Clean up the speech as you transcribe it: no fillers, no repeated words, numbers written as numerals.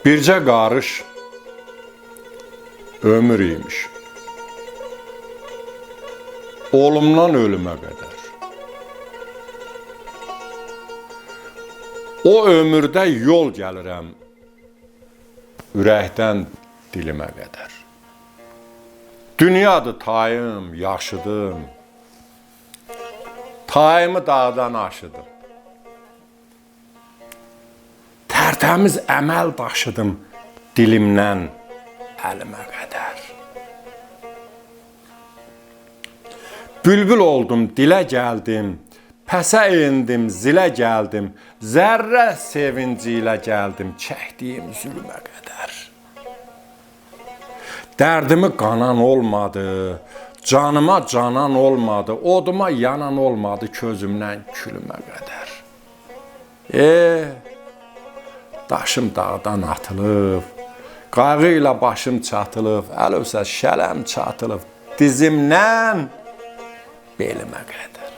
Bircə qarış ömür imiş. Olumdan ölümə qədər. O ömürdə yol gəlirəm ürəkdən dilimə qədər. Dünyadır tayım, yaşıdım. Tayımı dağdan aşıdım. Tərtəmiz əməl daşıdım dilimdən əlimə qədər. Bülbül oldum, dilə gəldim, pəsə endim, zilə gəldim, zərrə sevinci ilə gəldim, çəkdiyim zülmə qədər. Dərdimi qanan olmadı, canıma canan olmadı, oduma yanan olmadı közümdən külümə qədər. Daşım dağdan atılıb, qayğı ilə başım çatılıb, əlövsə şələm çatılıb, dizimdən belimə qədər.